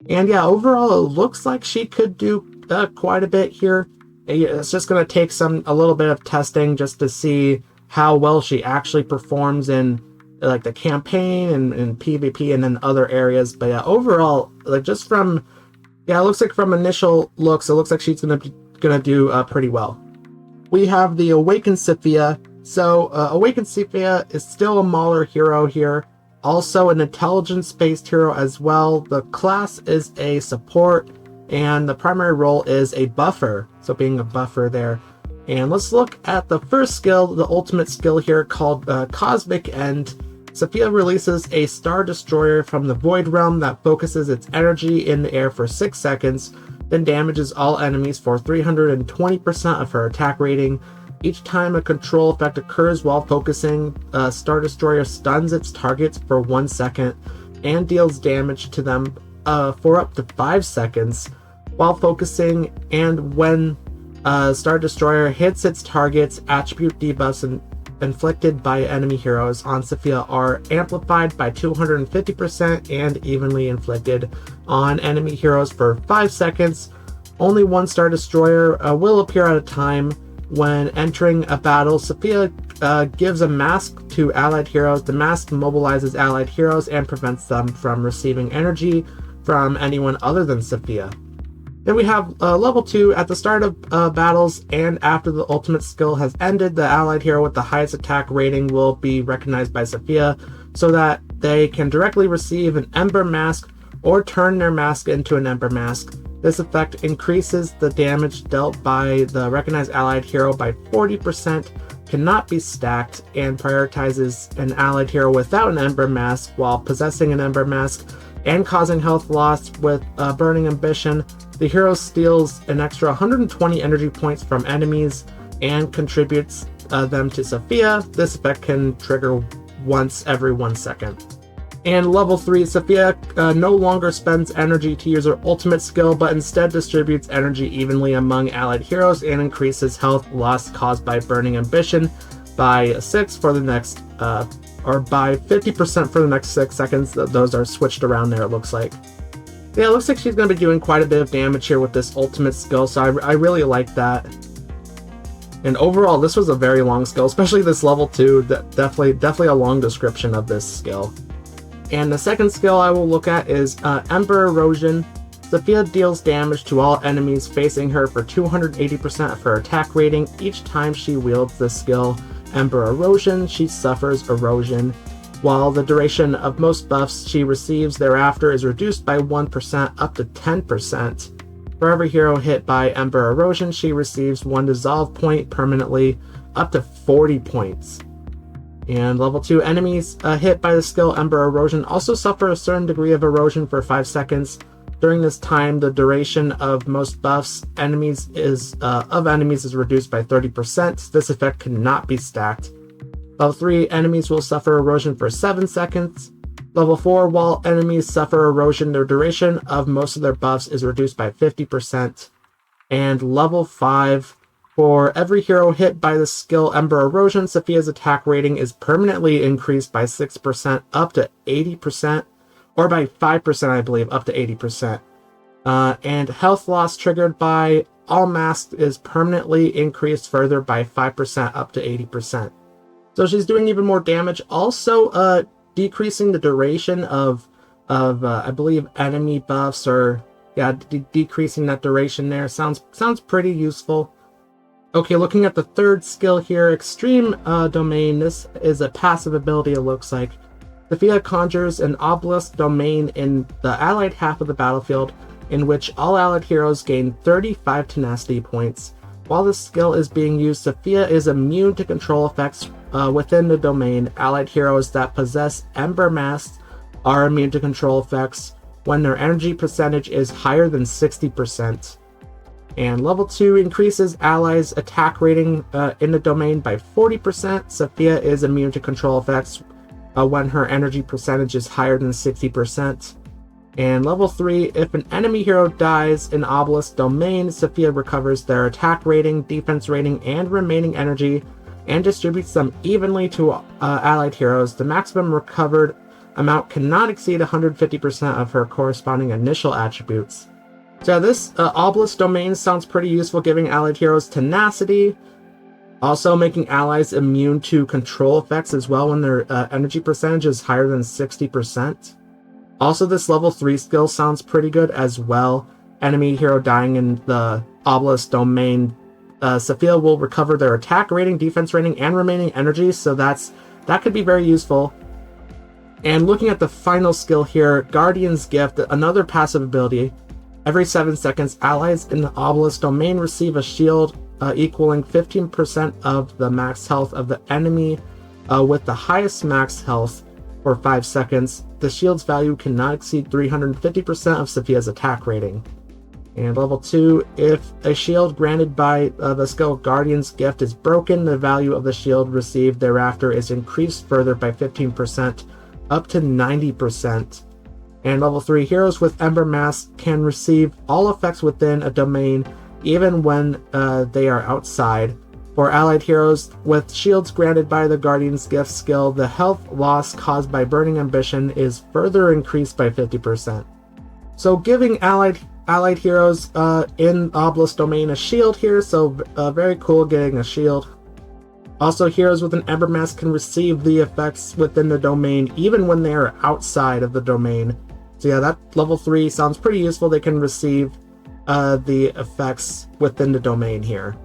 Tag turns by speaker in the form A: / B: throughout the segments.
A: And yeah, overall, it looks like she could do quite a bit here. It's just going to take a little bit of testing just to see how well she actually performs in like the campaign and PvP and then other areas. But yeah, overall, like just from yeah, it looks like from initial looks, it looks like she's gonna do pretty well. We have the Awakened Safiya. So, Awakened Safiya is still a Mauler hero here, also an intelligence-based hero as well. The class is a support, and the primary role is a buffer, so being a buffer there. And let's look at the first skill, the ultimate skill here called Cosmic End. Safiya releases a Star Destroyer from the Void Realm that focuses its energy in the air for 6 seconds, then damages all enemies for 320% of her attack rating. Each time a control effect occurs while focusing, Star Destroyer stuns its targets for 1 second and deals damage to them for up to 5 seconds while focusing, and when Star Destroyer hits its targets, attribute debuffs inflicted by enemy heroes on Safiya are amplified by 250% and evenly inflicted on enemy heroes for 5 seconds. Only one Star Destroyer will appear at a time. When entering a battle, Safiya gives a mask to allied heroes. The mask mobilizes allied heroes and prevents them from receiving energy from anyone other than Safiya. Then we have level 2. At the start of battles and after the ultimate skill has ended, the allied hero with the highest attack rating will be recognized by Safiya so that they can directly receive an Ember Mask or turn their mask into an Ember Mask. This effect increases the damage dealt by the recognized allied hero by 40%, cannot be stacked, and prioritizes an allied hero without an Ember Mask while possessing an Ember Mask and causing health loss with Burning Ambition. The hero steals an extra 120 energy points from enemies and contributes them to Safiya. This effect can trigger once every 1 second. And level 3, Safiya no longer spends energy to use her ultimate skill, but instead distributes energy evenly among allied heroes and increases health loss caused by Burning Ambition by 6 for the next, or by 50% for the next 6 seconds. Those are switched around there, it looks like. Yeah, it looks like she's going to be doing quite a bit of damage here with this ultimate skill, so I really like that. And overall, this was a very long skill, especially this level 2. Definitely a long description of this skill. And the second skill I will look at is Ember Erosion. Safiya deals damage to all enemies facing her for 280% of her attack rating. Each time she wields the skill Ember Erosion, she suffers erosion, while the duration of most buffs she receives thereafter is reduced by 1% up to 10%. For every hero hit by Ember Erosion, she receives 1 dissolve point permanently, up to 40 points. And level 2 enemies hit by the skill Ember Erosion also suffer a certain degree of erosion for 5 seconds. During this time, the duration of most buffs enemies is reduced by 30%. This effect cannot be stacked. Level 3 enemies will suffer erosion for 7 seconds. Level 4, while enemies suffer erosion, the duration of most of their buffs is reduced by 50%. And level 5, for every hero hit by the skill Ember Erosion, Safiya's attack rating is permanently increased by 6% up to 80%, or by 5%, I believe, up to 80%. And health loss triggered by all masks is permanently increased further by 5% up to 80%. So she's doing even more damage, also decreasing the duration of I believe enemy buffs, or yeah, decreasing that duration there. Sounds pretty useful. Okay, looking at the third skill here, Extreme Domain. This is a passive ability, it looks like. Safiya conjures an obelisk domain in the allied half of the battlefield, in which all allied heroes gain 35 tenacity points. While this skill is being used, Safiya is immune to control effects within the domain. Allied heroes that possess Ember Masks are immune to control effects when their energy percentage is higher than 60%. And level 2 increases allies' attack rating in the domain by 40%. Safiya is immune to control effects when her energy percentage is higher than 60%. And level 3, if an enemy hero dies in Obelisk Domain, Safiya recovers their attack rating, defense rating, and remaining energy, and distributes them evenly to allied heroes. The maximum recovered amount cannot exceed 150% of her corresponding initial attributes. So this obelisk domain sounds pretty useful, giving allied heroes tenacity, also making allies immune to control effects as well when their energy percentage is higher than 60%. Also, this level 3 skill sounds pretty good as well. Enemy hero dying in the obelisk domain, Safiya will recover their attack rating, defense rating, and remaining energy, so that could be very useful. And looking at the final skill here, Guardian's Gift, another passive ability. Every 7 seconds, allies in the obelisk domain receive a shield equaling 15% of the max health of the enemy with the highest max health for 5 seconds. The shield's value cannot exceed 350% of Safiya's attack rating. And level 2, if a shield granted by the skill Guardian's Gift is broken, the value of the shield received thereafter is increased further by 15%, up to 90%. And level 3, heroes with Ember Mask can receive all effects within a domain, even when they are outside. For allied heroes with shields granted by the Guardian's Gift skill, the health loss caused by Burning Ambition is further increased by 50%. So giving allied heroes in Obelisk Domain a shield here, so very cool getting a shield. Also, heroes with an Ember Mask can receive the effects within the domain even when they are outside of the domain. So yeah, that level 3 sounds pretty useful. They can receive the effects within the domain here.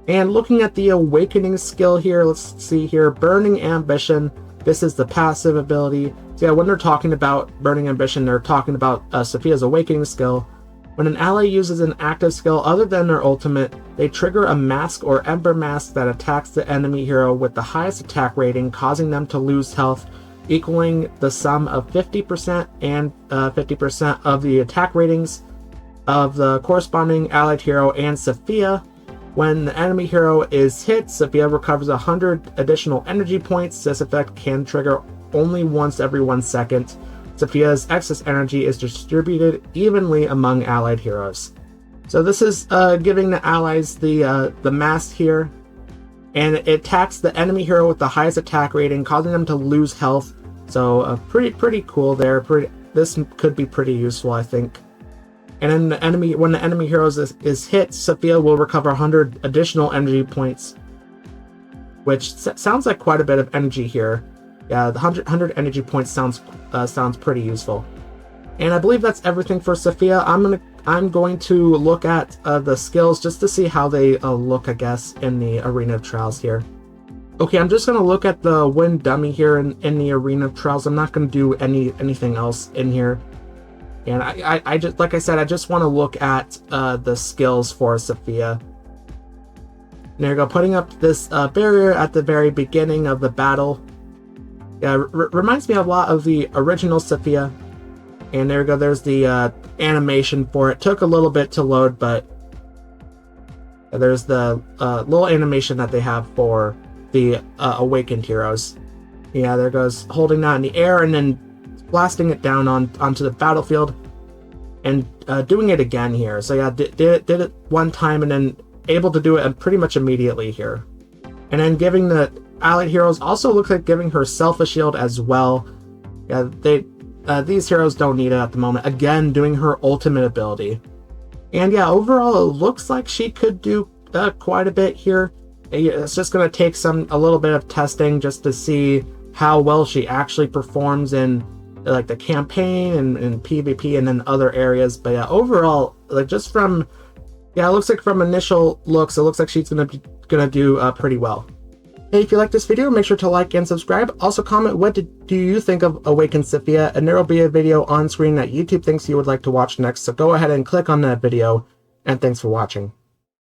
A: And looking at the Awakening skill here, let's see here, Burning Ambition. This is the passive ability. So yeah, when they're talking about Burning Ambition, they're talking about Safiya's Awakening skill. When an ally uses an active skill other than their ultimate, they trigger a mask or Ember Mask that attacks the enemy hero with the highest attack rating, causing them to lose health, equaling the sum of 50% and 50% of the attack ratings of the corresponding allied hero and Safiya. When the enemy hero is hit, Safiya recovers 100 additional energy points. This effect can trigger only once every 1 second. Safiya's excess energy is distributed evenly among allied heroes. So this is giving the allies the mask here, and it attacks the enemy hero with the highest attack rating, causing them to lose health. So pretty cool there. This could be pretty useful, I think. And then when the enemy hero is hit, Safiya will recover 100 additional energy points, which sounds like quite a bit of energy here. Yeah, the 100 energy points sounds pretty useful. And I believe that's everything for Safiya. I'm going to look at the skills just to see how they look, I guess, in the Arena of Trials here. Okay, I'm just going to look at the win dummy here in the Arena of Trials. I'm not going to do anything else in here. And I just, like I said, I just want to look at the skills for Safiya. There you go, putting up this barrier at the very beginning of the battle. Yeah, reminds me a lot of the original Safiya. And there we go, there's the animation for it. Took a little bit to load, but there's the little animation that they have for the Awakened heroes. Yeah, there goes, holding that in the air and then blasting it down onto the battlefield, and doing it again here. So yeah, did it one time and then able to do it pretty much immediately here. And then giving the allied heroes, also looks like giving herself a shield as well. Yeah, these heroes don't need it at the moment. Again, doing her ultimate ability. And yeah, overall it looks like she could do quite a bit here. It's just going to take a little bit of testing just to see how well she actually performs in like the campaign and PvP and then other areas. But yeah, overall, like just from, yeah, it looks like from initial looks, it looks like she's gonna do pretty well. Hey, if you like this video, make sure to like and subscribe. Also comment, what do you think of Awakened Safiya? And there will be a video on screen that YouTube thinks you would like to watch next. So go ahead and click on that video, and thanks for watching.